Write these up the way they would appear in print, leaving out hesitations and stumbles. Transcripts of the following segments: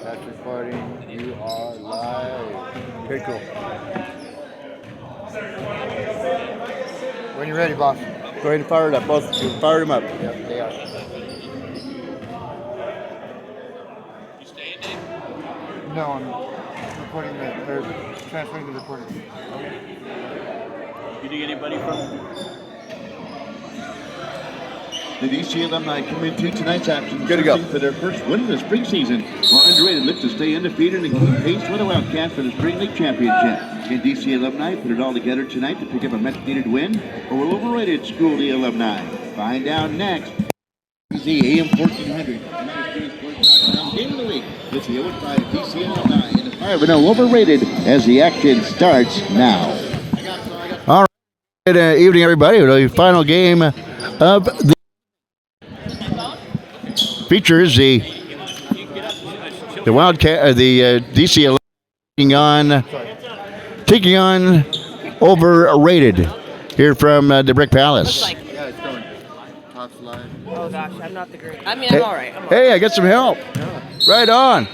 That's recording. You are live. Okay, cool. When you're ready, boss. Go ahead and fire it up. Both fire them up. Yep, they are. You staying, Dave? No, I'm recording or transferring the recording. You think anybody from? The DC Alumni come into tonight's action Good to go. for their first win of the spring season, while Under8ted look to stay undefeated and keep pace with the Wildcats for the Spring League Championship. Can DC Alumni put it all together tonight to pick up a much-needed win, or will Overrated school the Alumni? Find out next. The AM 1400. Game of the week. It's the 0-5 DC Alumni in the 5-0 Overrated as the action starts now. All right. Good evening, everybody. The final game of the features the Wildcat, the DC Alumni taking on Overrated here from the Brick Palace. Yeah, it's going. Top slide. Oh gosh, I'm not the great. I mean, I'm all right. Hey, I got some help. Right on.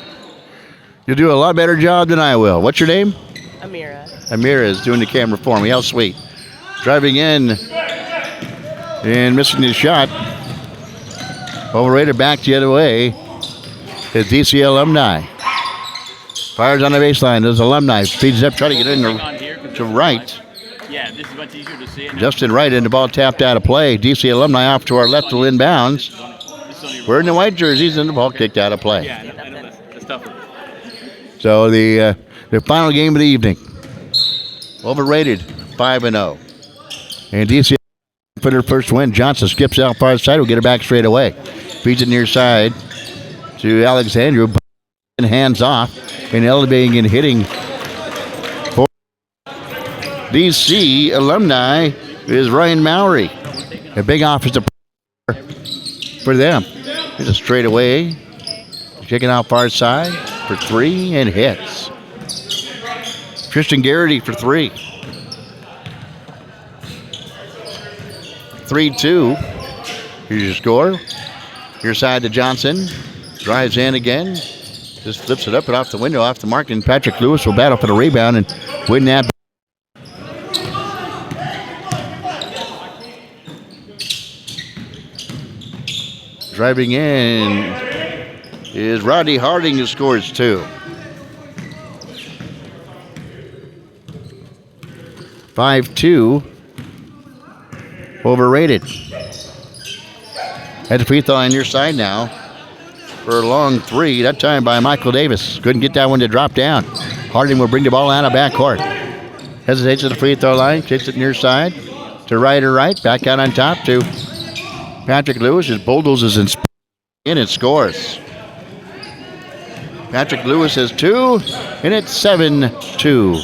You'll do a lot better job than I will. What's your name? Amira. Amira is doing the camera for me. How sweet. Driving in and missing his shot. Overrated back the other way is DC Alumni. Fires on the baseline. There's Alumni. Feeds up, trying to get in to right. Yeah, this is much easier to see. Justin Wright, and the ball tapped out of play. DC Alumni off to our left to inbounds. We're in the white jerseys, and the ball kicked out of play. Yeah, I know that's tougher. So the final game of the evening. Overrated 5-0. And DC for their first win. Johnson skips out far side. Will get it back straight away. Feeds it near side to Alexandru. And hands off. And elevating and hitting for DC Alumni is Ryan Mowry. A big offensive for them. Here's a straightaway. Checking out far side for three and hits. Tristan Garrity for three. 3-2. Here's your score. Your side to Johnson. Drives in again. Just flips it up and off the window, off the mark, and Patrick Lewis will battle for the rebound and win that. Driving in is Rodney Harding, who scores two. 5-2. Overrated. At the free throw on your side now for a long three, that time by Michael Davis. Couldn't get that one to drop down. Harding will bring the ball out of backcourt. Hesitates at the free throw line, kicks it near side to right or right, back out on top to Patrick Lewis. His bulldozes in and scores. Patrick Lewis has two, and it's 7-2.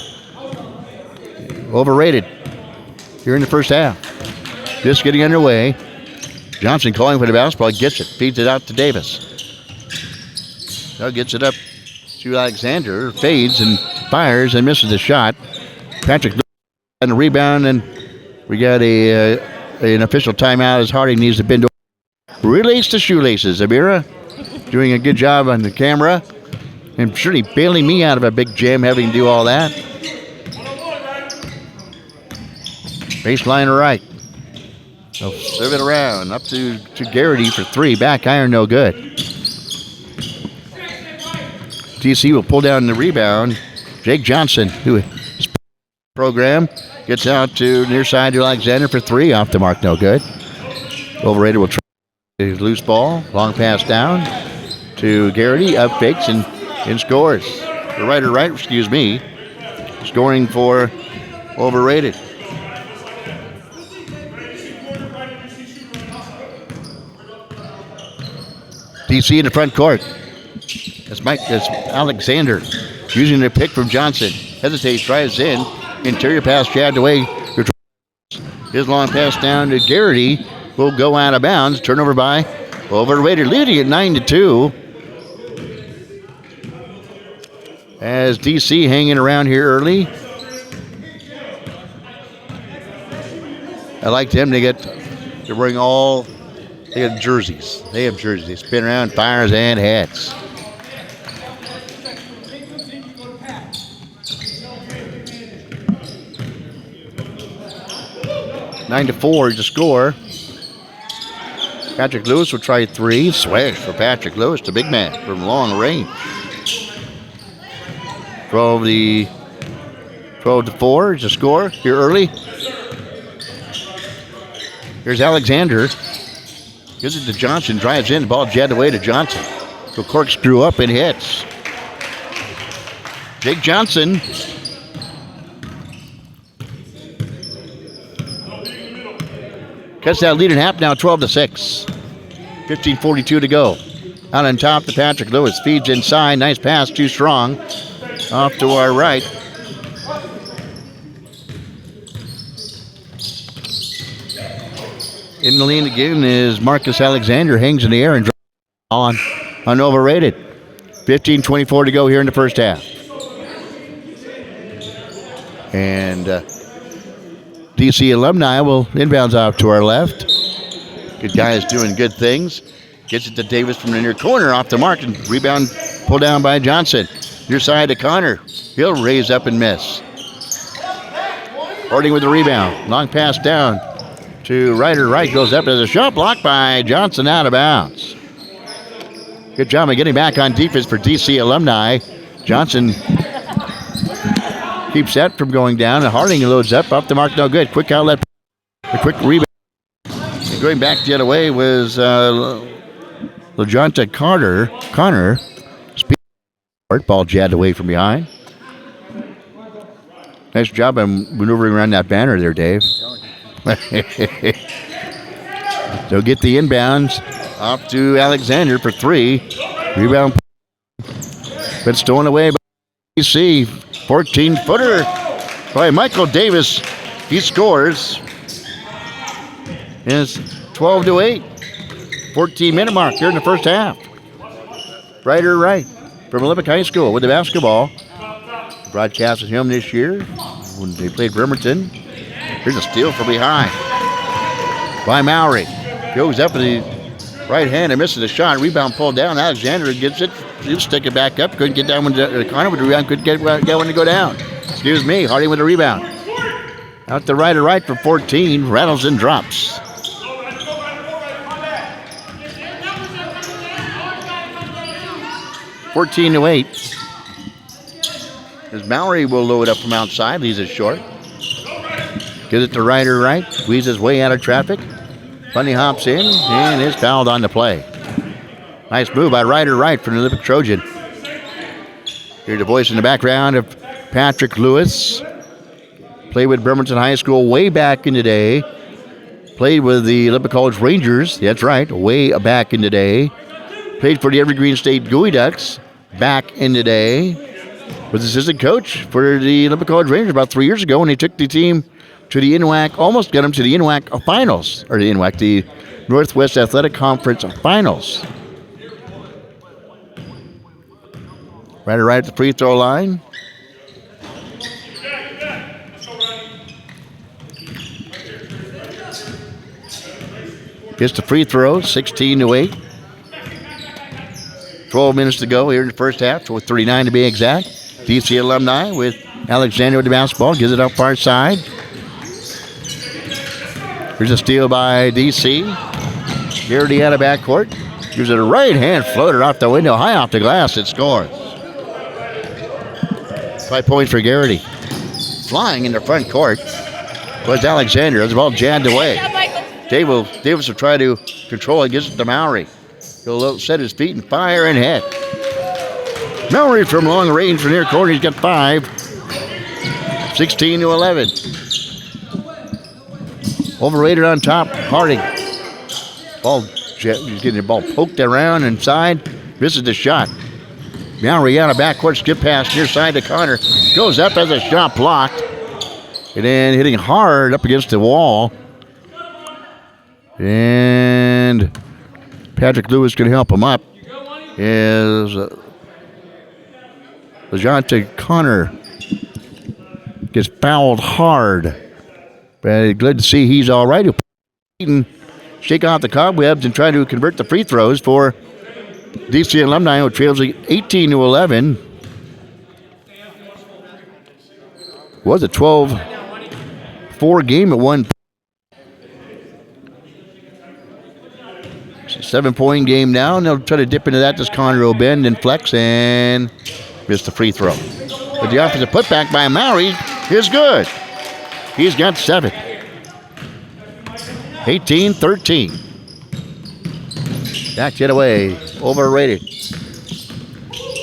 Overrated here in the first half. Just getting underway. Johnson calling for the basketball, gets it, feeds it out to Davis. Now gets it up to Alexander, fades and fires and misses the shot. Patrick on the rebound, and we got an official timeout as Harding needs to bend over. Relays to shoelaces. Amira doing a good job on the camera, and surely bailing me out of a big jam having to do all that. Baseline right. They'll serve it around up to Garrity for three. Back iron, no good. DC will pull down the rebound. Jake Johnson, who is program, gets out to near side to Alexander for three. Off the mark, no good. Overrated will try a loose ball. Long pass down to Garrity. Up fakes and scores. The right, excuse me. Scoring for Overrated. DC in the front court. That's Alexander using the pick from Johnson. Hesitates, drives in. Interior pass jabbed away. His long pass down to Garrity will go out of bounds. Turnover by Overrated, leading at 9-2. As DC hanging around here early. I like them. They're wearing all. They have jerseys. They spin around, fires, and hits. 9-4 is the score. Patrick Lewis will try 3. Swish for Patrick Lewis, the big man from long range. 12-4 is the score here early. Here's Alexander. Gives it to Johnson. Drives in. The ball jetted away to Johnson. So corkscrew up and hits. Jake Johnson. Cuts that lead in half now, 12-6. 15:42 to go. Out on top to Patrick Lewis. Feeds inside. Nice pass. Too strong. Off to our right. In the lane again is Marcus Alexander. Hangs in the air and drops on Under8ted. 15:24 to go here in the first half. And DC Alumni will inbounds out to our left. Good guys doing good things. Gets it to Davis from the near corner off the mark and rebound pulled down by Johnson. Near side to Connor. He'll raise up and miss. Harding with the rebound. Long pass down to Ryder. Right goes up as a shot blocked by Johnson out of bounds. Good job of getting back on defense for DC Alumni. Johnson keeps that from going down, and Harding loads up. Off the mark, no good. Quick outlet. A quick rebound. And going back the other way was LaJonta Connor. Speed ball jabbed away from behind. Nice job of maneuvering around that banner there, Dave. They'll get the inbounds off to Alexander for 3. Rebound. But stolen away by DC. 14-footer by Michael Davis. He scores. And it's 12-8. 14-minute mark here in the first half. Ryder Wright from Olympic High School with the basketball. Broadcast with him this year when they played Bremerton. Here's a steal from behind by Mowry. Goes up in the right hand and misses the shot. Rebound pulled down. Alexander gets it. He'll stick it back up. Couldn't get down when Connor with the rebound. Couldn't get one to go down. Excuse me. Harding with the rebound. Out the right for 14. Rattles and drops. (14-8). As Mowry will load up from outside. Leaves it short. Gives it to Ryder Wright. Squeezes his way out of traffic. Bunny hops in and is fouled on the play. Nice move by Ryder Wright from the Olympic Trojan. Here's the voice in the background of Patrick Lewis. Played with Bremerton High School way back in the day. Played with the Olympic College Rangers. That's right, way back in the day. Played for the Evergreen State Gooey Ducks back in the day. Was assistant coach for the Olympic College Rangers about 3 years ago when they took the team to the INWAC, almost got them to the INWAC finals, or the INWAC, the Northwest Athletic Conference finals. Right at the free throw line. Gets the free throw, 16-8. 12 minutes to go here in the first half, so with 39 to be exact. DC Alumni with Alexander with the basketball, gives it up far side. Here's a steal by DC. Garrity out of backcourt. Gives it a right-hand floater off the window, high off the glass. It scores. 5 points for Garrity. Flying in the front court was Alexander. The ball jabbed away. Davis will try to control it. Gives it to Mowry. He'll set his feet and fire and hit. Mowry from long range from near corner. He's got 5. 16-11. Over-rated on top. Harding. He's getting the ball poked around inside. Misses the shot. Mowry out of backcourt. Skip pass near side to Connor. Goes up as a shot blocked. And then hitting hard up against the wall. And Patrick Lewis can help him up. Is LaJonta Connor gets fouled hard. But glad to see he's all right. He'll shake off the cobwebs and try to convert the free throws for DC Alumni, who trails 18-11. Was a 12-4 game at one point. 7-point game now, and they'll try to dip into that. This Connor will bend and flex and miss the free throw. But the offensive putback by Maury is good. He's got 7. 18-13. Back it away. Overrated.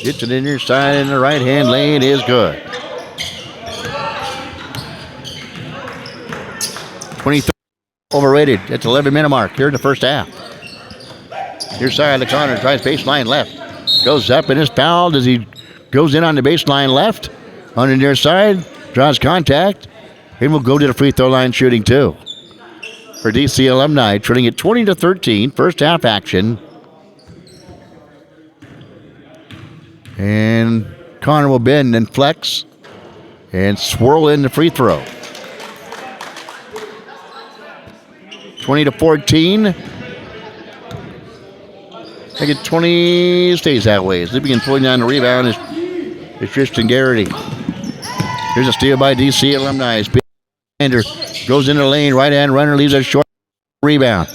Gets it in your side in the right-hand lane is good. 23 overrated. It's 11-minute mark here in the first half. Near side of the corner, tries baseline left. Goes up and is fouled as he goes in on the baseline left. On the near side, draws contact, and will go to the free throw line shooting 2. For DC Alumni, trailing at 20-13, first half action. And Connor will bend and flex and swirl in the free throw. 20-14. I get 20, stays that way. Zipping and pulling down the rebound is Tristan Garrity. Here's a steal by DC Alumni. Sander goes into the lane, right-hand runner, leaves a short rebound.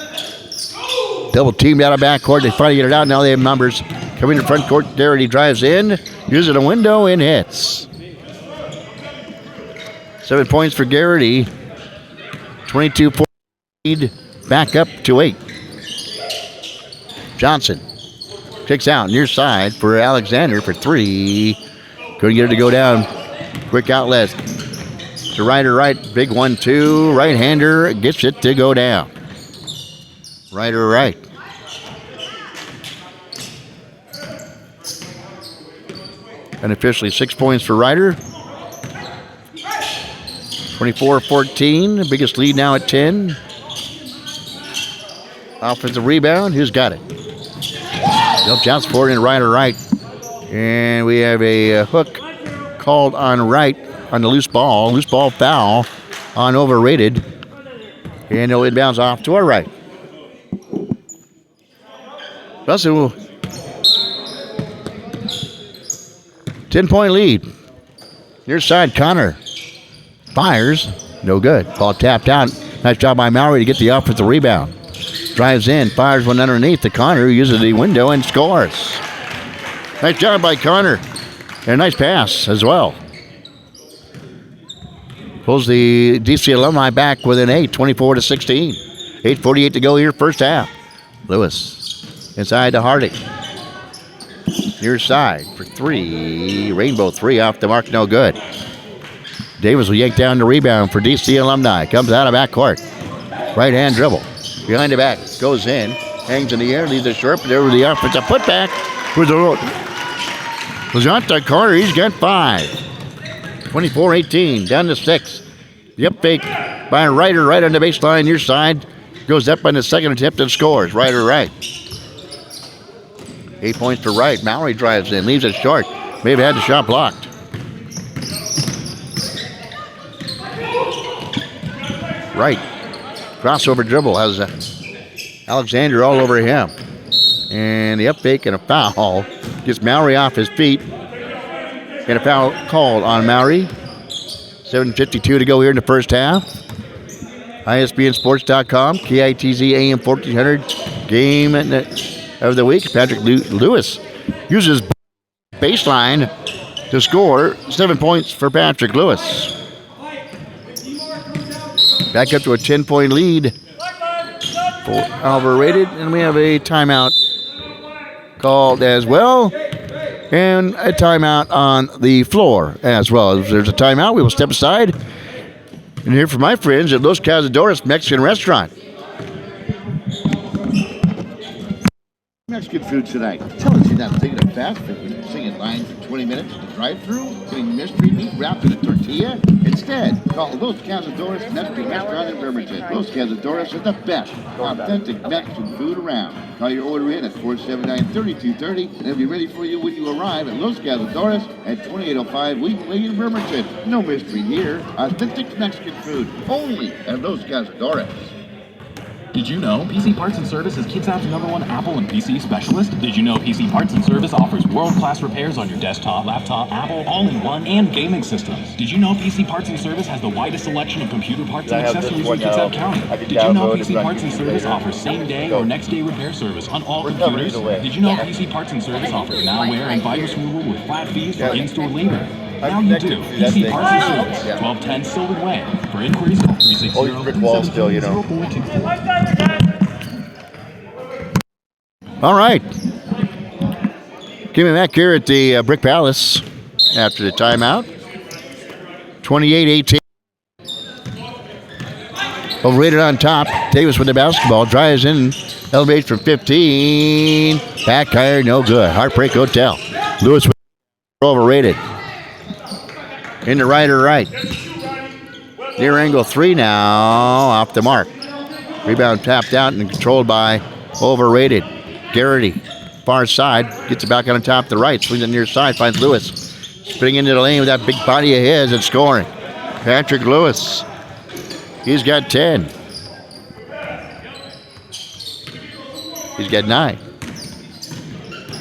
Double teamed out of backcourt. They finally get it out. Now they have numbers. Coming to front court, Garrity drives in, uses a window and hits. 7 points for Garrity. 22-4 lead, back up to 8. Johnson kicks out near side for Alexander for 3. Couldn't get it to go down. Quick outlet to right, big 1-2. Right-hander gets it to go down. Right. Unofficially 6 points for Ryder. 24-14, biggest lead now at 10. Offensive rebound, who's got it? They'll bounce forward and right. And we have a hook called on right on the loose ball foul on overrated. And it'll inbounds off to our right. Russell, 10-point lead. Near side, Connor fires. No good. Ball tapped out. Nice job by Maury to get the offensive rebound. Drives in, fires one underneath to Connor, who uses the window and scores. Nice job by Connor. And a nice pass as well. Pulls the DC Alumni back within 8, 24-16. 8:48 to go here, first half. Lewis inside to Hardy. Near side for 3. Rainbow 3 off the mark, no good. Davis will yank down the rebound for DC Alumni. Comes out of backcourt. Right-hand dribble. Behind the back. Goes in. Hangs in the air. Leaves it short. But there with the offensive putback. With the Lajanta Carter. He's got 5. 24-18. Down to 6. The up fake by Ryder right on the baseline. Near side. Goes up on the second attempt and scores. Ryder right. 8 points for Wright. Maury drives in. Leaves it short. Maybe had the shot blocked. Right. Crossover dribble has Alexander all over him. And the up fake and a foul gets Maury off his feet. And a foul called on Maury. 7:52 to go here in the first half. ISBNsports.com, KITZ AM 1400 game of the week. Patrick Lewis uses baseline to score. 7 points for Patrick Lewis. Back up to a 10-point lead for overrated. And we have a timeout called as well. And a timeout on the floor as well. If there's a timeout, we will step aside and hear from my friends at Los Cazadores Mexican Restaurant. Mexican food tonight. Tell us you're not thinking of fast food. Sitting in line for 20 minutes at the drive-thru, getting mystery meat wrapped in a tortilla. Instead, call Los Cazadores Mexican Restaurant in Bremerton. Los Cazadores is the best authentic Mexican food around. Call your order in at 479-3230 and they'll be ready for you when you arrive at Los Cazadores at 2805 Wheaton Way in Bremerton. No mystery here. Authentic Mexican food only at Los Cazadores. Did you know PC Parts and Service is KidZap's #1 Apple and PC specialist? Did you know PC Parts and Service offers world-class repairs on your desktop, laptop, Apple, all-in-one, and gaming systems? Did you know PC Parts and Service has the widest selection of computer parts and accessories in KidZap County? Did you know PC Parts and Service offers same-day or next-day repair service on all computers? Did you know PC Parts and Service offers malware and virus removal with flat fees for in-store labor? Now you do. PC Parts and Service, 1210 Sylvan Way. For inquiries, call 360-374-2424. All right. Coming back here at the Brick Palace after the timeout. 28-18. Overrated on top. Davis with the basketball. Drives in. Elevates from 15. Back iron, no good. Heartbreak Hotel. Lewis with overrated. In the right. Near angle 3 now. Off the mark. Rebound tapped out and controlled by overrated. Garrity. Far side. Gets it back on top of the right. Swings it near side. Finds Lewis. Spinning into the lane with that big body of his and scoring. Patrick Lewis. He's got 10. He's got 9.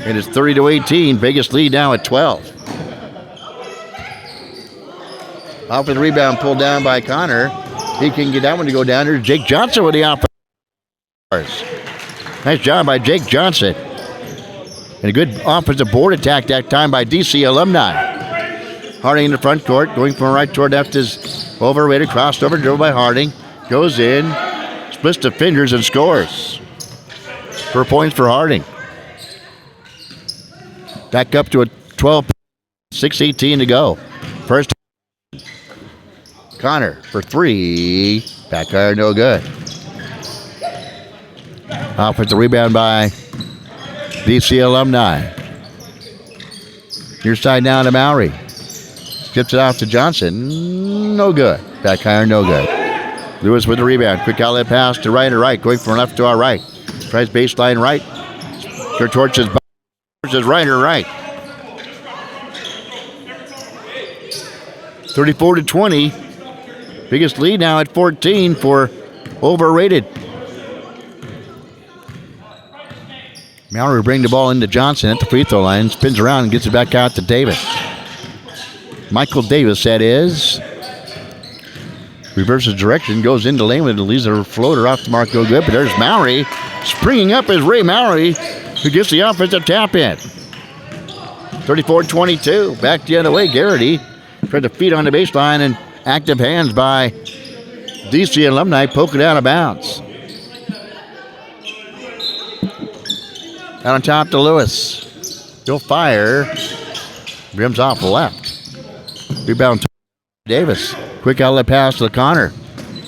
And it's 30-18. Biggest lead now at 12. Off with the rebound pulled down by Connor. He can get that one to go down there. Jake Johnson with the offense. Nice job by Jake Johnson. And a good offensive board attack that time by DC Alumni. Harding in the front court. Going from right toward left is overrated. Crossed over, dribbled by Harding. Goes in. Splits the fingers and scores. 4 points for Harding. Back up to a 12. 6:18 to go. First. Connor for 3. Back iron, no good. Offensive rebound by DC Alumni. Near side down to Mowry. Skips it off to Johnson. No good. Back iron, no good. Lewis with the rebound. Quick outlet pass to right. Going from left to our right. Tries baseline right. Torches right. 34-20. Biggest lead now at 14 for overrated. Mallory will bring the ball into Johnson at the free throw line. Spins around and gets it back out to Davis. Michael Davis, that is. Reverses direction, goes into lane with it, leaves a floater off the mark, go good. But there's Mowry. Springing up is Ray Mowry, who gets the offensive tap in. 34-22. Back the other way, Garrity. Tried to feed on the baseline and active hands by DC Alumni, poke it out of bounds. Out on top to Lewis. He'll fire. Rims off the left. Rebound to Davis. Quick outlet pass to Connor.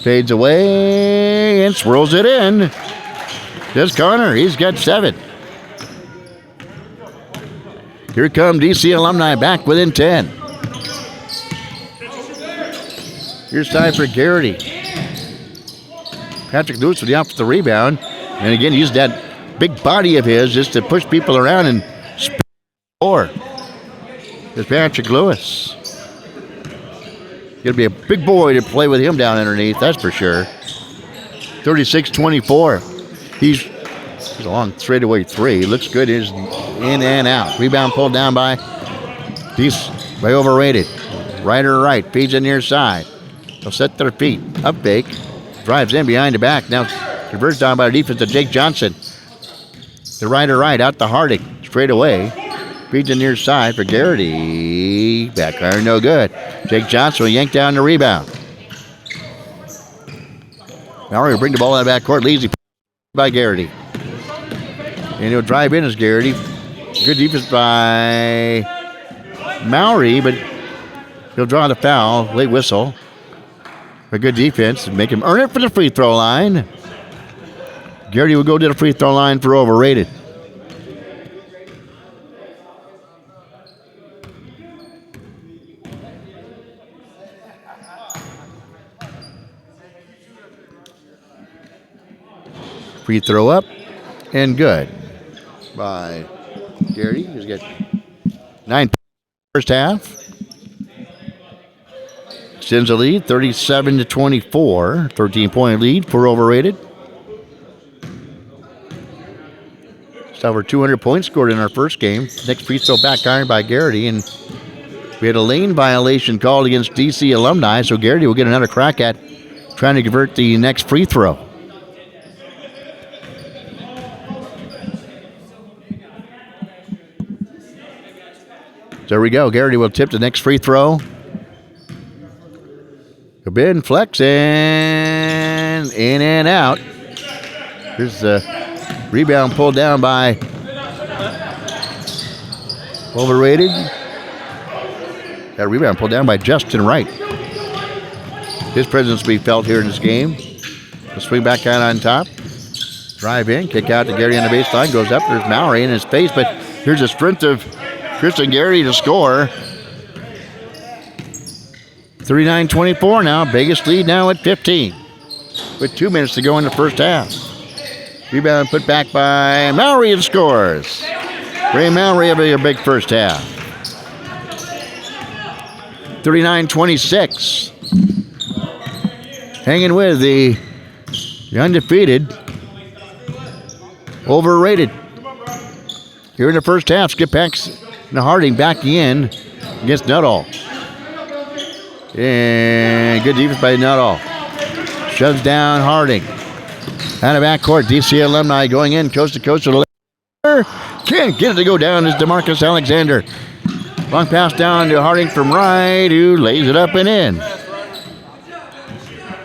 Fades away and swirls it in. There's Connor. He's got 7. Here come DC Alumni back within 10. Here's time for Garrity. Patrick Lewis with the offensive rebound. And again, he used that big body of his just to push people around and score. There's Patrick Lewis. Going to be a big boy to play with him down underneath, that's for sure. 36-24. He's a long straightaway 3. Looks good. He's in and out. Rebound pulled down by overrated. Right. Feeds in near side. They'll set their feet. Up fake. Drives in behind the back. Now reversed down by the defense of Jake Johnson. The right. Out to Harding. Straight away. Feeds in near side for Garrity. Back iron, no good. Jake Johnson will yank down the rebound. Mallory will bring the ball out of the back court. Lazy by Garrity. And he'll drive in as Garrity. Good defense by Mallory, but he'll draw the foul. Late whistle. A good defense. Make him earn it for the free throw line. Garrity will go to the free throw line for overrated. Free throw up and good by Garrity. He's got 9 first half. Extends the lead 37-24. 13-point lead for overrated. over 200 points scored in our first game. Next free throw back iron by Garrity, and we had a lane violation called against DC Alumni, so Garrity will get another crack at trying to convert the next free throw. There we go. Garrity will tip the next free throw. Ben flex and in and out. Here's the rebound pulled down by overrated. That rebound pulled down by Justin Wright. His presence will be felt here in this game. The swing back out on top. Drive in, kick out to Garrity on the baseline. Goes up, there's Mallory in his face, but here's a sprint of Tristan Garrity to score. 39-24 now. Biggest lead now at 15. With 2 minutes to go in the first half. Rebound put back by Mallory and scores. Ray Mallory having a big first half. 39-26. Hanging with the undefeated. Overrated. Here in the first half, Skip Pax and Harding backing in against Nuttall. And good defense by Nuttall. Shoves down Harding. Out of backcourt, DC Alumni going in coast to coast to the left. Can't get it to go down is DeMarcus Alexander. Long pass down to Harding from right, who lays it up and in.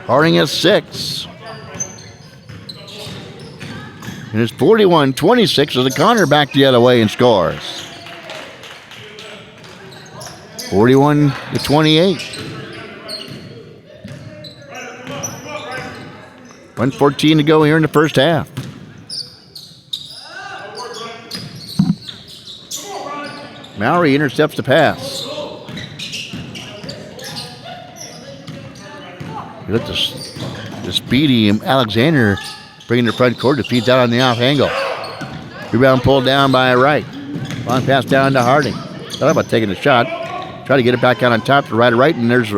Harding has 6. And it's 41-26 as the Connor back the other way and scores. 41-28. 1:14 to go here in the first half. Mallory intercepts the pass. Look at the speedy Alexander bringing the front court to feeds out on the off angle. Rebound pulled down by Wright. Long pass down to Harding. Thought about taking the shot. Try to get it back out on top to right, and there's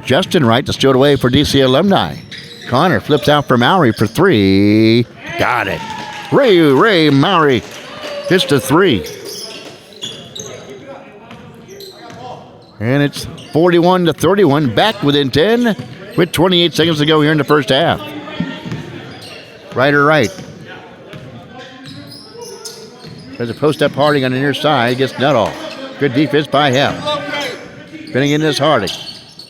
Justin Wright to steal it away for DC Alumni. Connor flips out for Mallory for 3. Got it. Ray Mallory hits the 3. And it's 41-31, back within 10 with 28 seconds to go here in the first half. Right. There's a post-up Harding on the near side against Nuttall. Good defense by him. Spinning in this Harding.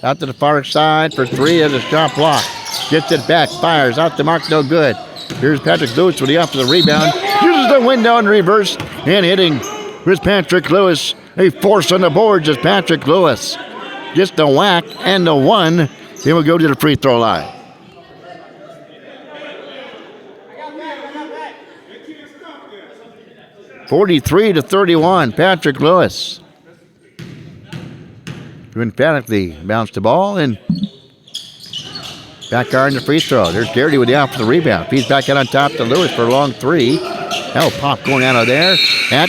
Out to the far side for 3 as a shot block. Gets it back, fires out the mark, no good. Here's Patrick Lewis with the offensive rebound. Uses the window in reverse and hitting. Here's Patrick Lewis. A force on the boards as Patrick Lewis gets the whack and the 1. He will go to the free throw line. (43-31). Patrick Lewis to emphatically bounce the ball and back guard in the free throw. There's Garrity with the offensive rebound. Feeds back out on top to Lewis for a long 3. That'll pop going out of there. At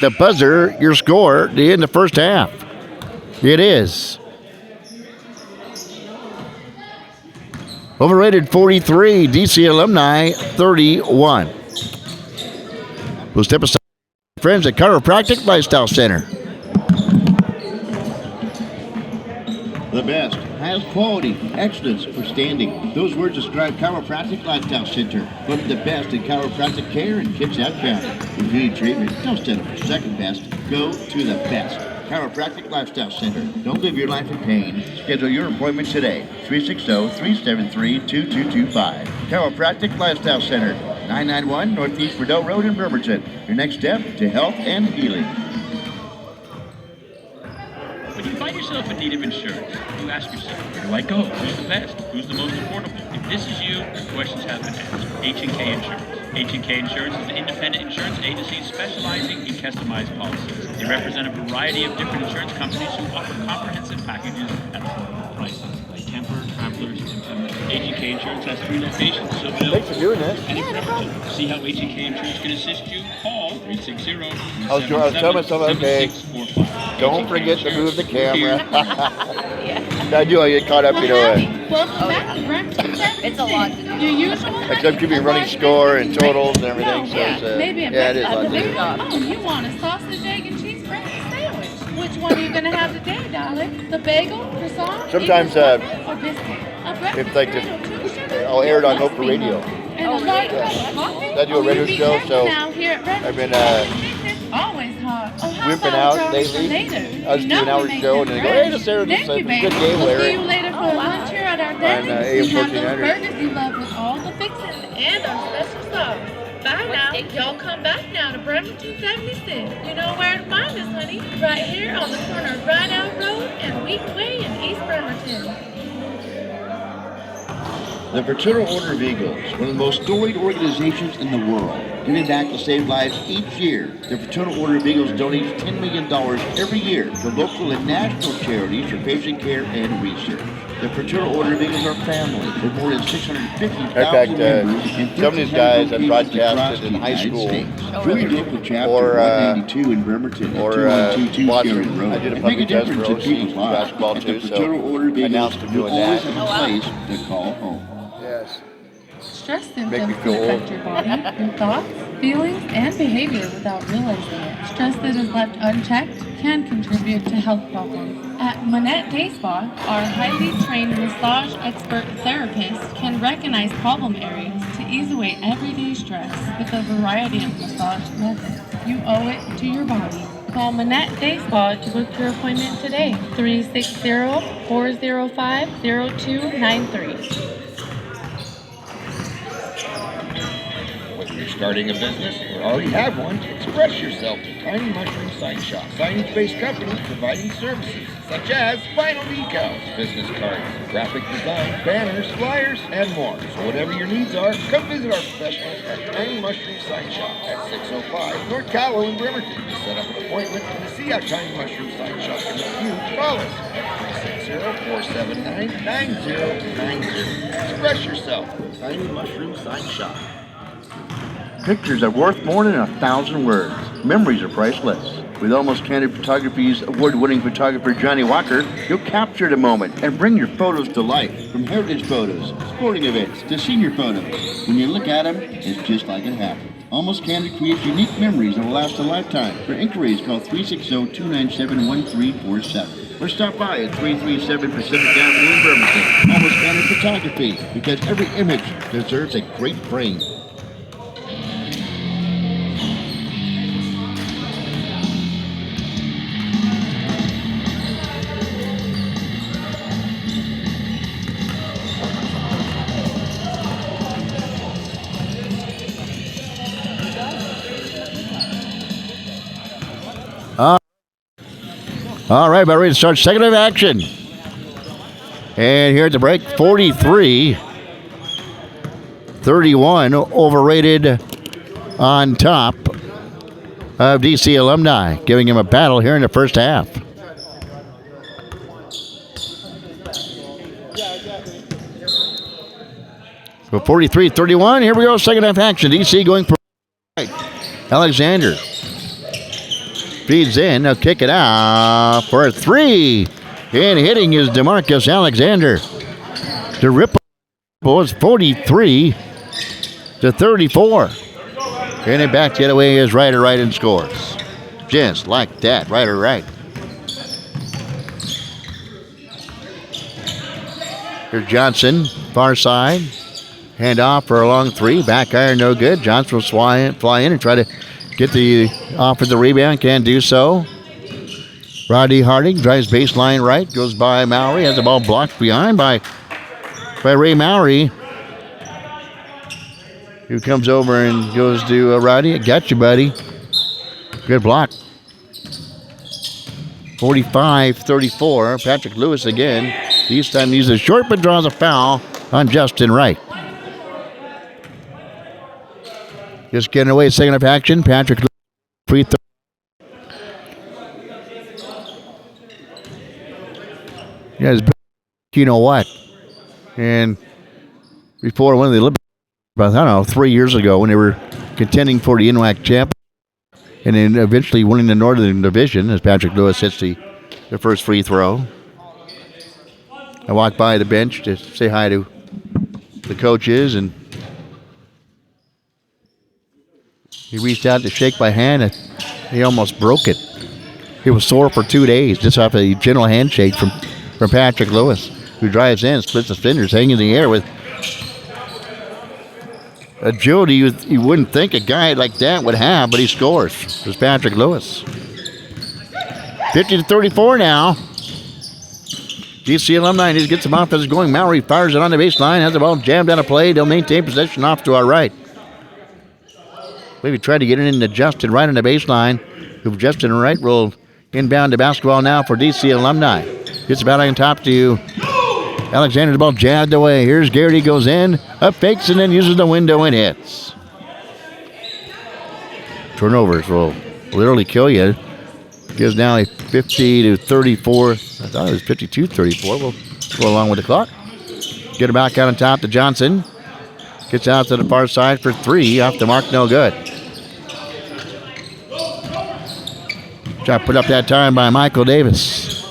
the buzzer, your score to end the first half. It is. Overrated 43, DC Alumni 31. We'll step aside, friends at Chiropractic Lifestyle Center. The best, highest quality, excellence for standing. Those words describe Chiropractic Lifestyle Center. From the best in chiropractic care and Kitsap County. If you need treatment, don't settle for second best. Go to the best. Chiropractic Lifestyle Center. Don't live your life in pain. Schedule your appointment today. 360-373-2225. Chiropractic Lifestyle Center. 991 Northeast Rideau Road in Bremerton. Your next step to health and healing. When you find yourself in need of insurance, you ask yourself, where do I go? Who's the best? Who's the most affordable? If this is you, your questions have been answered. H&K Insurance. H&K Insurance is an independent insurance agency specializing in customized policies. They represent a variety of different insurance companies who offer comprehensive packages at affordable prices, like Kemper, Travelers, and Plymouth. H&K Insurance has 3 locations. Thanks for doing that. And in Bremerton. See how H&K Insurance can assist you? Call 360 I was telling myself, okay, don't forget to move the camera. I do, I get caught up, you know. Welcome back to Bremerton. It's a lot to do. Your usual Like I'm keeping running score and totals and everything. So Yeah. it's, Maybe a yeah, it is a breakfast. lot to big do. job. Oh, you want a sausage, egg, and cheese breakfast sandwich. Which one are you going to have today, darling? The bagel, croissant, Sometimes, English muffin, or biscuit? A breakfast If, like, burrito, two sugar, I'll air it on must Oprah be Radio. milk, and a large cup of coffee. I do a radio You be show, careful so now here at Redmond. I've been, It's always hot. Oh, how wimping about out a brownie for lately. later? I'll just do an hour show and then I go, hey, this Sarah, this Thank is you, a baby. good game, We'll see Larry. you later for lunch here at our deli. AM We have those 1400. burgers you love with all the fixings and our special sauce. Bye now. Y'all come back now to Bremerton 76. You know where to find us, honey. Right here on the corner of Rideout Road and Wheaton Way in East Bremerton. The Fraternal Order of Eagles, one of the most storied organizations in the world, giving back to save lives each year. The Fraternal Order of Eagles donates $10 million every year to local and national charities for patient care and research. The Fraternal Order of Eagles are family with more than 650,000 fact, members and some of these 1,500 guys have locations broadcasted across in the high United school. States. Oh, Through really? your local chapter, Or, 192 in Bremerton, or, 2122 watching- Sharon Road. I did a And make a public test difference for in people's OC lives. basketball At too, the so Fraternal Order of I announced Eagles, them you doing always that. have a place to call home. Yes. Stress Make me symptoms feel can old. affect your body, your thoughts, feelings, and behavior without realizing it. Stress that is left unchecked can contribute to health problems. At Manette Day Spa, our highly trained massage expert therapists can recognize problem areas to ease away everyday stress with a variety of massage methods. You owe it to your body. Call Manette Day Spa to book your appointment today. 360-405-0293. Whether you're starting a business or already have one, express yourself to Tiny Mushroom Sign Shop. Signage-based company providing services such as vinyl decals, business cards, graphic design, banners, flyers, and more. So whatever your needs are, come visit our professionals at Tiny Mushroom Sign Shop at 605 North Callow in Bremerton. To set up an appointment and to see how Tiny Mushroom Sign Shop can help you, call us at 360-479-9090. Express yourself with Tiny Mushroom Sign Shop. Pictures are worth more than 1,000 words. Memories are priceless. With Almost Candid Photography's award-winning photographer Johnny Walker, you'll capture the moment and bring your photos to life. From heritage photos, sporting events, to senior photos. When you look at them, it's just like it happened. Almost Candid creates unique memories that will last a lifetime. For inquiries, call 360-297-1347. Or stop by at 337 Pacific Avenue in Bremerton. Almost Candid Photography, because every image deserves a great frame. All right, about ready to start second of action. And here at the break, 43-31, overrated on top of DC Alumni, giving him a battle here in the first half. So 43-31, here we go, second half action. DC going for right. Alexander feeds in, they'll kick it out for a three. And hitting is DeMarcus Alexander. The Ripple is 43-34. And it back the other way is Ryder right and scores. Just like that, Ryder right. Here's Johnson, far side. Hand off for a long three. Back iron, no good. Johnson will fly in and try to get the offensive rebound. Can't do so. Rodney Harding drives baseline right. Goes by Mowry. Has the ball blocked behind by Ray Mowry, who comes over and goes to Rodney. Got you, buddy. Good block. 45-34. Patrick Lewis again. This time uses a short but draws a foul on Justin Wright. Just getting away, second half action. Patrick Lewis, free throw. Yeah, it's you know what? And before one of the I don't know, 3 years ago when they were contending for the NWAC champ and then eventually winning the Northern Division as Patrick Lewis hits the first free throw. I walked by the bench to say hi to the coach is, and he reached out to shake my hand, and he almost broke it. He was sore for 2 days just off a gentle handshake from Patrick Lewis, who drives in, splits his fingers, hanging in the air with agility you wouldn't think a guy like that would have, but he scores. It's Patrick Lewis. 50-34 now. GC Alumni needs to get some offense going. Mallory fires it on the baseline, has the ball jammed down a play. They'll maintain possession off to our right. Maybe tried to get it into Justin right on the baseline. Justin Wright will inbound the basketball now for DC Alumni. Gets about on top to Alexander. The ball jabbed away. Here's Garrity, goes in, up fakes, and then uses the window and hits. Turnovers will literally kill you. Gives now a 50-34. I thought it was 52-34. We'll go along with the clock. Get it back out on top to Johnson. Gets out to the far side for three. Off the mark, no good. Shot put up that time by Michael Davis.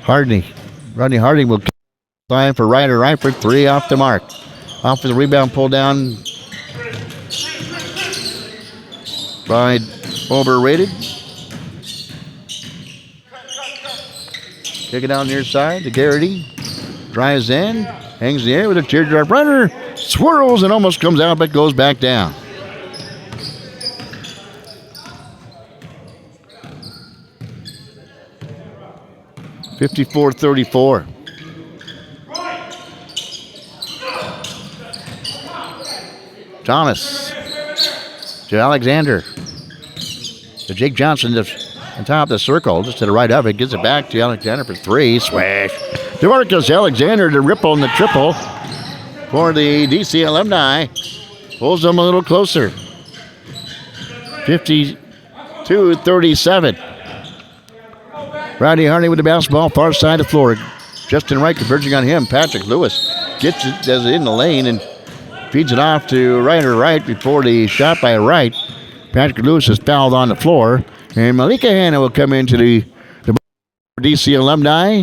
Rodney Harding will line for right for three, off the mark. Off the rebound, pulled down by Overrated. Kick it down near side to Garrity. Drives in, hangs in the air with a teardrop runner. Swirls and almost comes out, but goes back down. (54-34). Thomas to Alexander. To Jake Johnson on top of the circle, just to the right of it. Gets it back to Alexander for three. Swash. DeMarcus Alexander to ripple and the triple for the DC Alumni. Pulls them a little closer. 52-37. Rodney Harding with the basketball, far side of the floor. Justin Wright converging on him. Patrick Lewis gets it, does it in the lane, and feeds it off to right before the shot by Wright. Patrick Lewis is fouled on the floor, and Malika Hanna will come into the DC Alumni.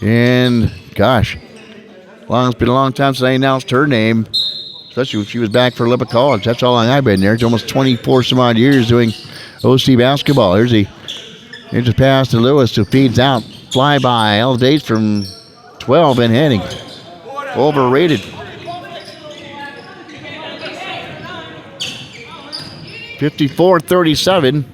And gosh, it's been a long time since I announced her name, especially when she was back for Olympic College. That's how long I've been there. It's almost 24 some odd years doing OC basketball. Here's a pass to Lewis, who feeds out. Flyby, elevates from 12 and heading. Overrated. 54-37.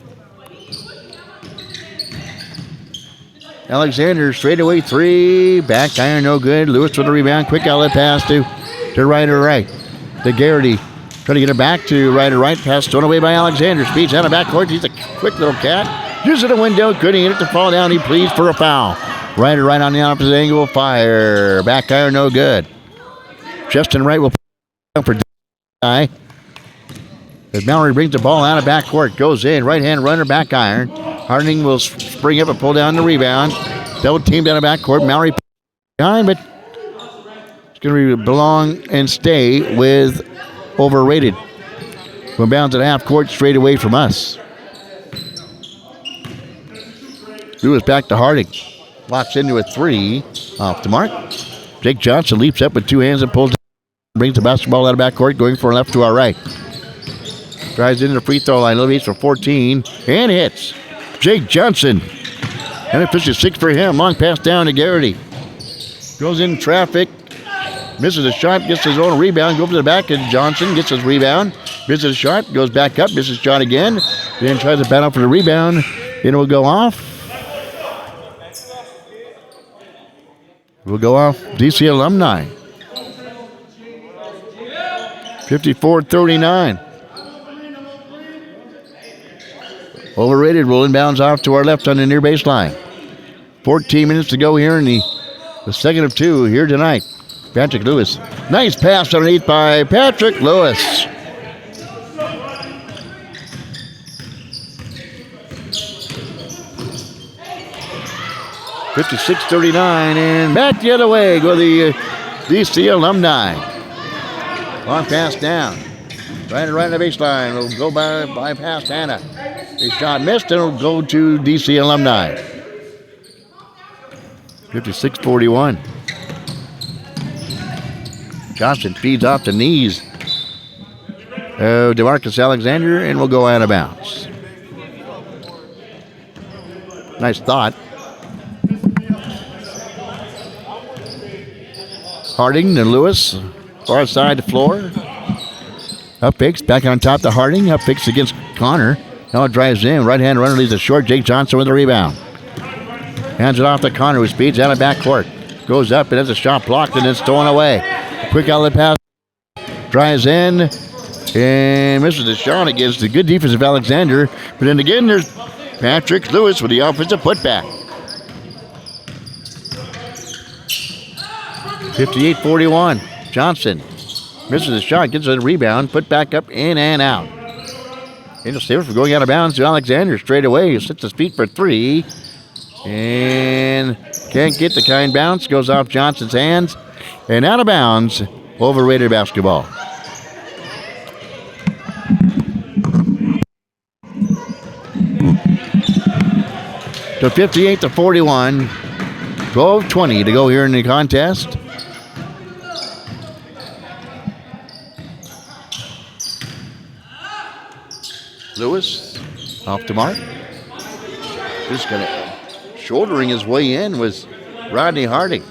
Alexander straightaway three. Back iron, no good. Lewis with a rebound. Quick outlet pass to right. To Garrity. Trying to get it back to right. Pass thrown away by Alexander. Speeds out of backcourt. He's a quick little cat. Uses the window. Couldn't get it to fall down. He pleads for a foul. Right on the opposite angle. Fire. Back iron, no good. Justin Wright will put down for die. As Mallory brings the ball out of backcourt. Goes in. Right-hand runner, back iron. Harding will spring up and pull down the rebound. Double teamed out of backcourt. Mallory behind, but it's going to belong and stay with Overrated. We're bounds at half court straight away from us. Lewis back to Harding. Locks into a three. Off the mark. Jake Johnson leaps up with two hands and pulls down. Brings the basketball out of backcourt, going for left to our right. Drives into the free throw line. Elevates for 14 and hits. Jake Johnson. And it pushes 6 for him. Long pass down to Garrity. Goes in traffic. Misses a shot. Gets his own rebound. Goes to the back, and Johnson gets his rebound. Misses a shot. Goes back up. Misses a shot again. Then tries to battle for the rebound. Then it will go off. DC Alumni. 54-39. Overrated will inbounds off to our left on the near baseline. 14 minutes to go here in the second of two here tonight. Patrick Lewis. Nice pass underneath by Patrick Lewis. (56-39) and back the other way go the DC Alumni. Long pass down. Right on the baseline. Will go by past Hanna. A shot missed, and it'll go to DC Alumni. 56-41. Johnson feeds off the knees of DeMarcus Alexander and will go out of bounds. Nice thought. Harding to Lewis. Far side of the floor. Up picks. Back on top to Harding. Up picks against Connor. Now it drives in. Right hand runner leaves it short. Jake Johnson with the rebound. Hands it off to Connor, who speeds out of backcourt. Goes up and has a shot blocked and it's stolen away. Quick outlet pass. Drives in and misses the shot against the good defense of Alexander. But then again, there's Patrick Lewis with the offensive putback. 58-41. Johnson misses the shot, gets a rebound, put back up, in and out. Angel Stevens for going out of bounds to Alexander straight away. He sets his feet for three. And can't get the kind bounce. Goes off Johnson's hands. And out of bounds. Overrated basketball. So 58-41. 12:20 to go here in the contest. Lewis off to Mark. Just shouldering his way in was Rodney Harding.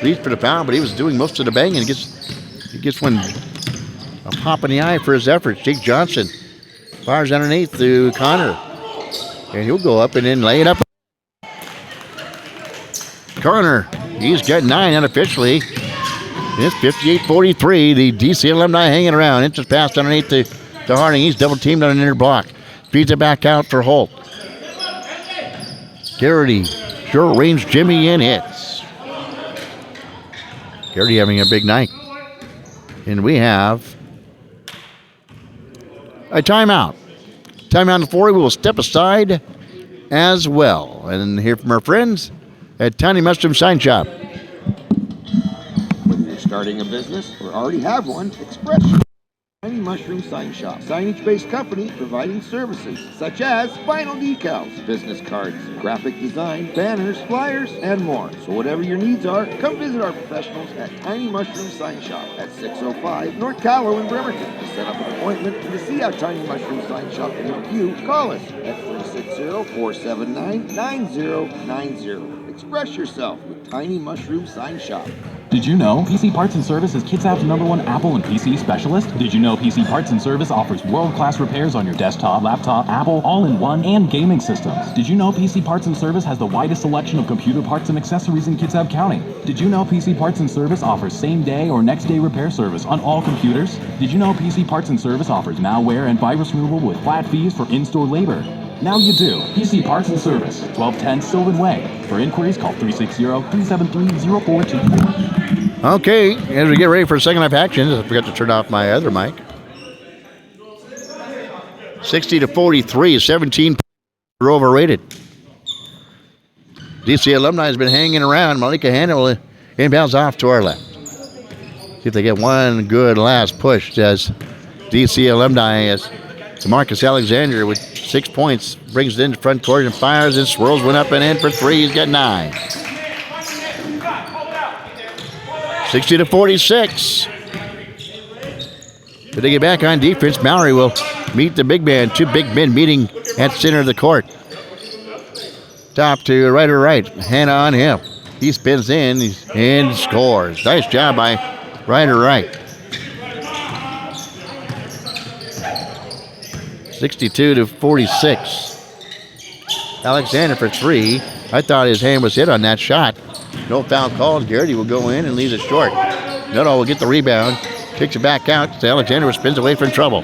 Leads for the foul, but he was doing most of the banging. He gets one a pop in the eye for his efforts. Jake Johnson fires underneath to Connor. And he'll go up and then lay it up. Connor, he's got 9 unofficially. It's 58-43. The DC Alumni hanging around. It's just passed underneath to Harding. He's double teamed on an inner block. Feeds it back out for Holt. Garrity, short range Jimmy in hits. Garrity having a big night. And we have a timeout. Timeout to 4. We will step aside as well. And hear from our friends at Tiny Mushroom Sign Shop. Whether you're starting a business or already have one, express your Tiny Mushroom Sign Shop. Signage-based company providing services such as vinyl decals, business cards, graphic design, banners, flyers, and more. So whatever your needs are, come visit our professionals at Tiny Mushroom Sign Shop at 605 North Callow in Bremerton. To set up an appointment and to see how Tiny Mushroom Sign Shop can help you, call us at 360-479-9090. Express yourself with Tiny Mushroom Sign Shop. Did you know PC Parts and Service is Kitsap's #1 Apple and PC specialist? Did you know PC Parts and Service offers world-class repairs on your desktop, laptop, Apple, all-in-one, and gaming systems? Did you know PC Parts and Service has the widest selection of computer parts and accessories in Kitsap County? Did you know PC Parts and Service offers same-day or next-day repair service on all computers? Did you know PC Parts and Service offers malware and virus removal with flat fees for in-store labor? Now you do. PC Parts and Service, 1210 Sylvan Way. For inquiries, call 360-373-0424. Okay, as we get ready for second half action, I forgot to turn off my other mic. 60-43, 17 are overrated. DC Alumni has been hanging around. Malika Hanna will inbounds off to our left. See if they get one good last push as DC Alumni as DeMarcus Alexander with 6 points brings it into front court and fires and swirls one up and in for 3. He's got 9. 60-46. But they get back on defense. Mallory will meet the big man. 2 big men meeting at center of the court. Top to right or right. Hand on him. He spins in and scores. Nice job by Ryder Wright. 62-46. Alexander for 3. I thought his hand was hit on that shot. No foul called. Garrity will go in and leaves it short. Nuttall will get the rebound. Kicks it back out to Alexander, who spins away from trouble.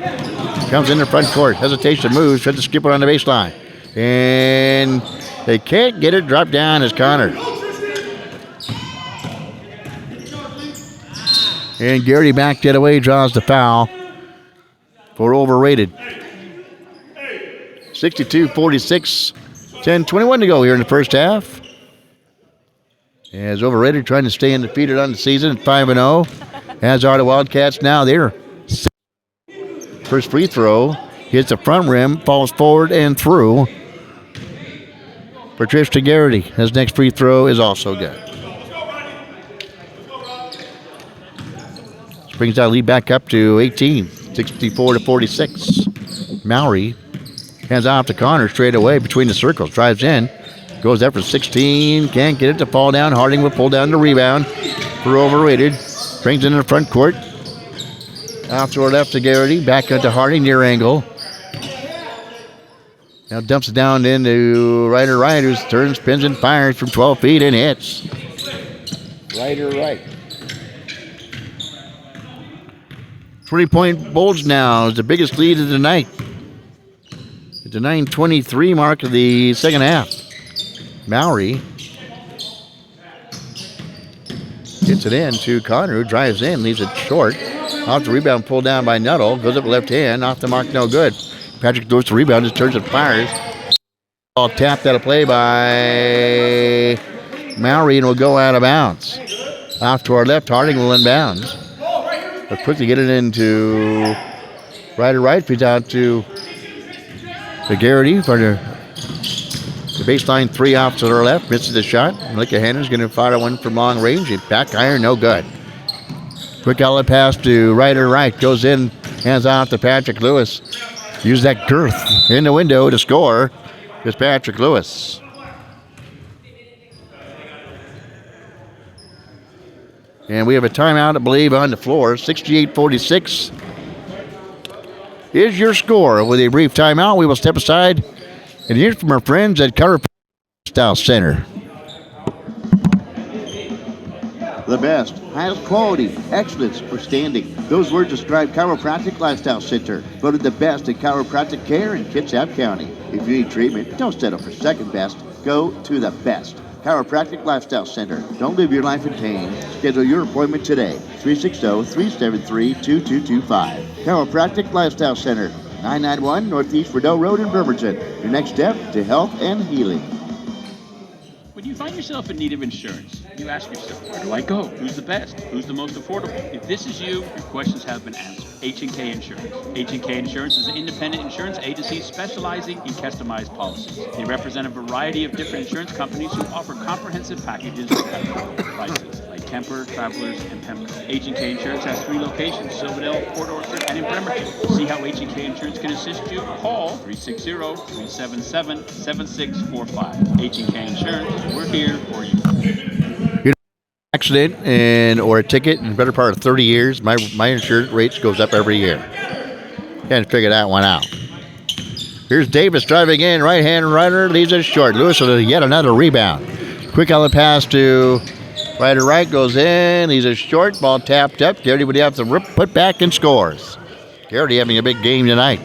Comes in the front court. Hesitation moves. Tries to skip it on the baseline. And they can't get it. Dropped down as Connor. And Garrity backed it away. Draws the foul for overrated. 62-46. 10:21 to go here in the first half. As overrated, trying to stay undefeated on the season at 5-0. As are the Wildcats now. They're first free throw. Hits the front rim, falls forward and through. For Trista Garrity. His next free throw is also good. brings that lead back up to 18, 64-46. Mowry hands off to Connor straight away between the circles. Drives in. Goes up for 16. Can't get it to fall down. Harding will pull down the rebound for Overrated. Brings it in the front court. Off to our left to Garrity. Back into Harding near angle. Now dumps it down into Ryder Wright, who turns, spins, and fires from 12 feet and hits. Ryder Wright. 20-point Bulls now is the biggest lead of the night. At the 9:23 mark of the second half. Mowry gets it in to Connor, who drives in, leaves it short. Off the rebound, pulled down by Nuttall. Goes up left hand, off the mark, no good. Patrick goes to rebound, just turns and fires. Ball tapped out of play by Mowry and will go out of bounds. Off to our left, Harding will inbounds. But quickly get it into Ryder Wright. Feeds out to Garrity for the baseline three off to their left. Misses the shot. Malika Hender's going to fire one from long range. Back iron, no good. Quick outlet pass to Ryder Wright. Goes in, hands off to Patrick Lewis. Use that girth in the window to score. Is Patrick Lewis. And we have a timeout, I believe, on the floor. 68-46 is your score. With a brief timeout, we will step aside and hear from our friends at Chiropractic Lifestyle Center. The best, highest quality, excellence, or standing. Those words describe Chiropractic Lifestyle Center. Voted the best in chiropractic care in Kitsap County. If you need treatment, don't settle for second best. Go to the best. Chiropractic Lifestyle Center. Don't live your life in pain. Schedule your appointment today. 360-373-2225. Chiropractic Lifestyle Center. 991 Northeast Rideau Road in Bremerton. Your next step to health and healing. When you find yourself in need of insurance, you ask yourself, where do I go? Who's the best? Who's the most affordable? If this is you, your questions have been answered. H&K Insurance. H&K Insurance is an independent insurance agency specializing in customized policies. They represent a variety of different insurance companies who offer comprehensive packages at affordable prices, like Kemper, Travelers, and Pemco. H&K Insurance has 3 locations, Silverdale, Port Orford, and in Bremerton. To see how H&K Insurance can assist you, call 360-377-7645. H&K Insurance, we're here for you. Accident or a ticket in the better part of 30 years, my insurance rates goes up every year. Can't figure that one out. Here's Davis driving in, right-hand rider, leaves it short. Lewis with yet another rebound. Quick outlet pass to Ryder Wright, goes in, leaves it short, ball tapped up. Garrity would have to put back and scores. Garrity having a big game tonight.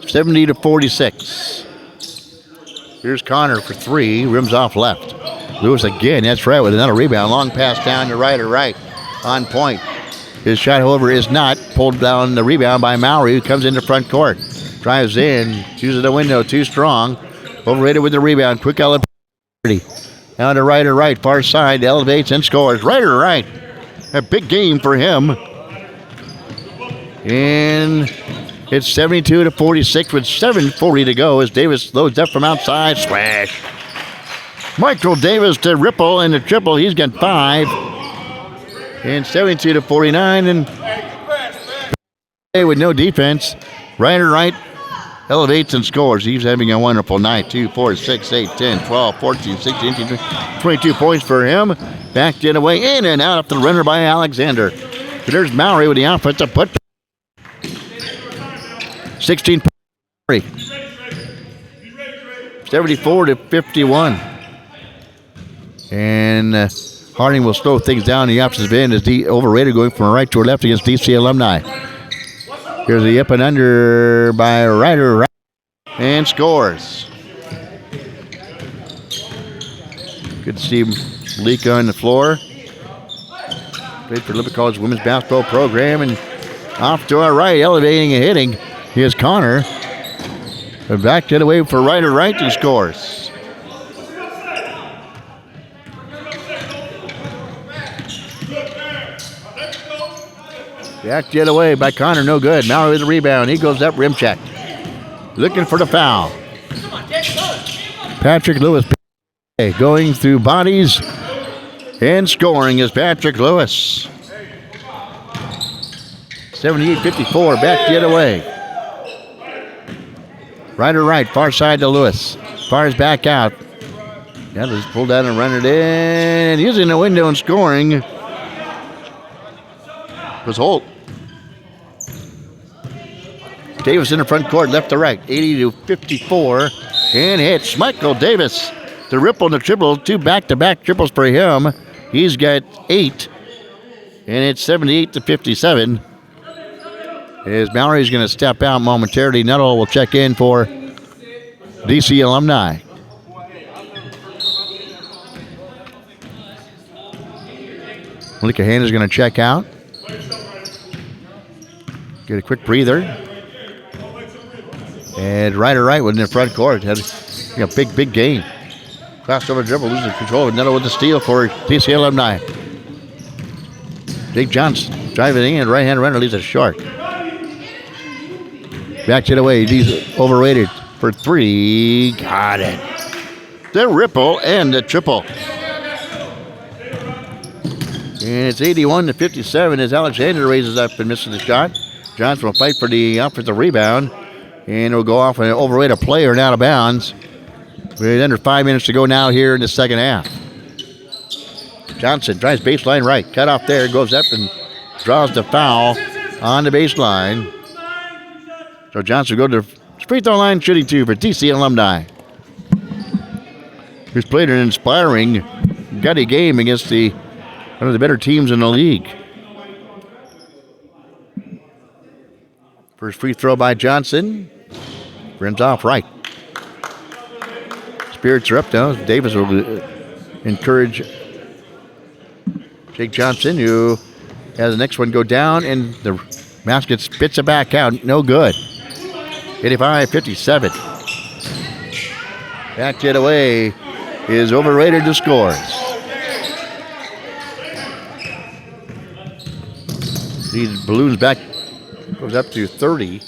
70-46. Here's Connor for 3. Rims off left. Lewis again. That's right, with another rebound. Long pass down to Ryder Wright. On point. His shot, however, is not. Pulled down the rebound by Mowry, who comes into front court. Drives in. Uses the window. Too strong. Overrated with the rebound. Quick outlet. Down to Ryder Wright. Far side. Elevates and scores. Ryder Wright. A big game for him. And it's 72-46 with 7:40 to go as Davis loads up from outside. Splash. Michael Davis to Ripple and the triple. He's got 5. And 72-49. And with no defense, Ryder Wright elevates and scores. He's having a wonderful night. 2, 4, 6, 8, 10, 12, 14, 16, 18, 22 points for him. Backed it away in and out up the runner by Alexander. But there's Mowry with the offensive put. 16 74-51. And Harding will slow things down in the opposite end as Overrated going from right to left against DC Alumni. Here's the up and under by Ryder and scores. Good to see Malika on the floor. Played for Olympic College women's basketball program, and off to our right, elevating and hitting. Here's Connor. Back it away for Ryder Wright, who scores. Back it away by Connor, no good. Mowry with the rebound. He goes up, rim check. Looking for the foul. Patrick Lewis going through bodies And scoring is Patrick Lewis. 78-54, back the other way. Right or right, far side to Lewis. Fires back out. Yeah, let's pull down and run it in. Using the window and scoring was Holt. Davis in the front court, left to right, 80-54, and hits Michael Davis. The ripple and the triple, 2 back-to-back triples for him. He's got 8, and it's 78-57. As Mallory's going to step out momentarily, Nuttall will check in for DC Alumni. Malika Hand is going to check out. Get a quick breather. And right in the front court. Had a big game. Crossed over dribble, loses control. Nuttall with the steal for DC Alumni. Jake Johnson driving in. Right-hand runner leaves it short. Backs it away. He's overrated for 3. Got it. The ripple and the triple. And it's 81-57 as Alexander raises up and misses the shot. Johnson will fight for the offensive rebound. And it'll go off and overrate a player and out of bounds. With under 5 minutes to go now here in the second half. Johnson tries baseline right. Cut off there. Goes up and draws the foul on the baseline. So Johnson will go to the free throw line shooting 2 for DC Alumni. Who's played an inspiring, gutty game against one of the better teams in the league. First free throw by Johnson. Runs off right. Spirits are up now. Davis will encourage Jake Johnson, who has the next one go down, and the basket spits it back out. No good. 85-57. Back it away is overrated to scores. These balloons back, goes up to 30.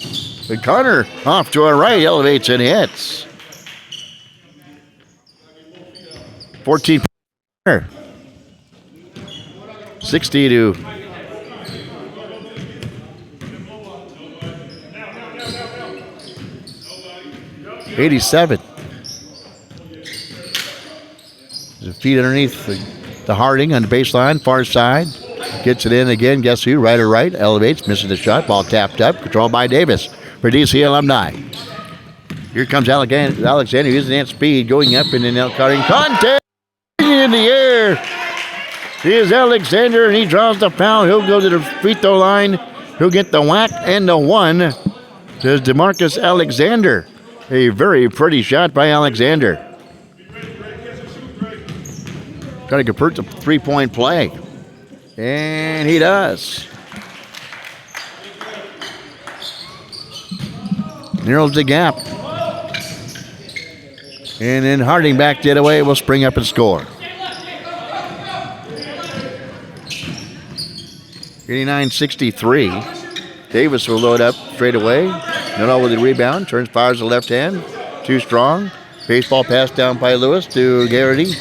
But Connor off to our right, elevates and hits. 14. 60 to 87. There's a feet underneath the Harding on the baseline, far side. Gets it in again. Guess who? Right or right. Elevates, misses the shot. Ball tapped up. Controlled by Davis for DC Alumni. Here comes Alexander using that speed, going up and then cutting contest in the air. Here's Alexander, and he draws the foul. He'll go to the free throw line. He'll get the whack and the one. Says DeMarcus Alexander. A very pretty shot by Alexander. Trying to convert the three-point play. And he does. Narrows the gap. And then Harding back the other way will spring up and score. 89-63. Davis will load up straight away. Nuttall with the rebound. Turns, fires the left hand. Too strong. Baseball pass down by Lewis to Garrity,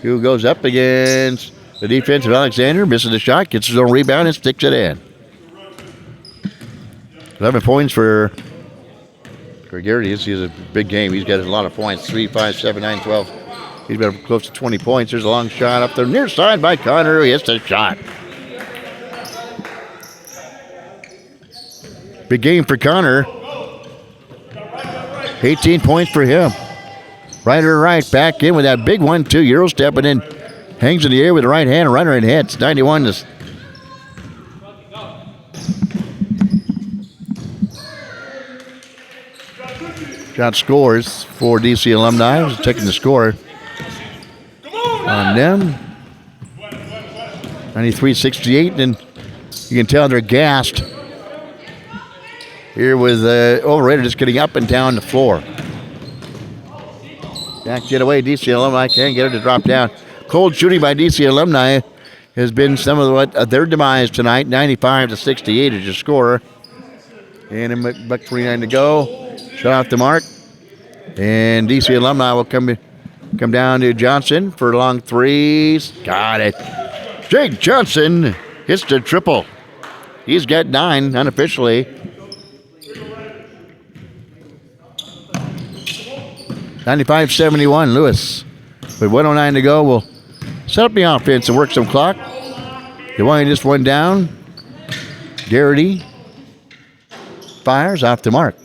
who goes up against the defense of Alexander. Misses the shot. Gets his own rebound and sticks it in. 11 points for Garrity. He's a big game. He's got a lot of points. 3, 5, 7, 9, 12. He's got close to 20 points. There's a long shot up the near side by Connor. He hits the shot. Big game for Connor. 18 points for him. Right or right, back in with that big 1-2 Euro step, and then hangs in the air with the right hand runner and hits. 91 to shot scores for DC Alumni. I was checking the score on them. 93-68, and you can tell they're gassed. Here with Overrated just getting up and down the floor. Back get away, DC Alumni can't get it to drop down. Cold shooting by DC Alumni has been some of their demise tonight. 95-68 is your score. And a buck 29 to go. Shut off the mark. And DC Alumni will come Come down to Johnson for long threes. Got it. Jake Johnson hits the triple. He's got 9 unofficially. 95-71, Lewis. With 109 to go, we'll set up the offense and work some clock. They want just one down. Garrity fires off the mark.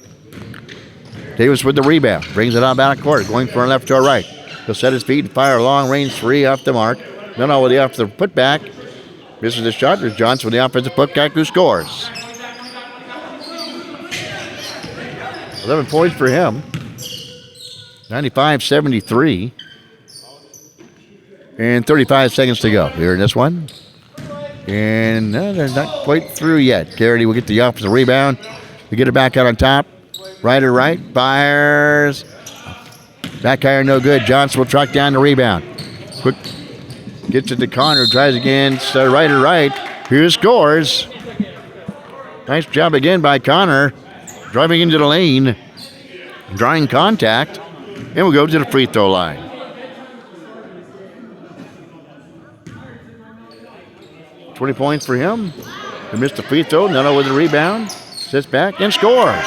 Davis with the rebound. Brings it on back court. Going from left to right. He'll set his feet and fire a long-range 3 off the mark. Then with the offensive putback. Misses the shot. There's Johnson with the offensive putback who scores. 11 points for him. 95-73. And 35 seconds to go here in this one. And they're not quite through yet. Garrity will get the offensive rebound. They get it back out on top. Right, fires. Back iron, no good. Johnson will track down the rebound. Quick, gets it to Connor, drives against right. Here scores. Nice job again by Connor. Driving into the lane. Drawing contact. And we'll go to the free throw line. $20 points for him. He missed the free throw. Nuno with the rebound. Sits back and scores.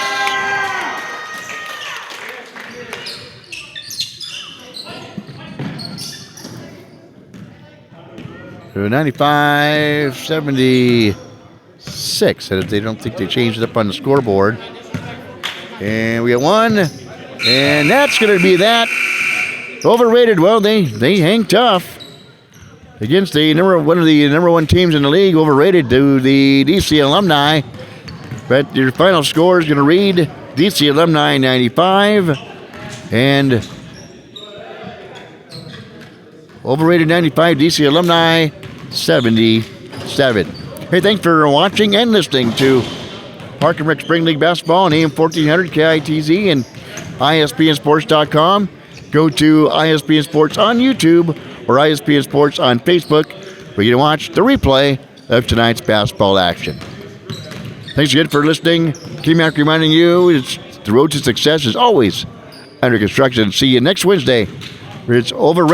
So 95-76. And they don't think they changed it up on the scoreboard. And we got one. And that's going to be that. Overrated. Well, they hang tough against one of the number 1 teams in the league. Overrated to the DC Alumni. But your final score is going to read DC Alumni 95 and overrated 95, DC Alumni 77. Hey, thanks for watching and listening to Park and Rec Spring League Basketball on AM 1400 KITZ and ISPNSports.com. Go to ISPN Sports on YouTube or ISPN Sports on Facebook where you can watch the replay of tonight's basketball action. Thanks again for listening. Team Mac reminding you the road to success is always under construction. See you next Wednesday. It's overrated.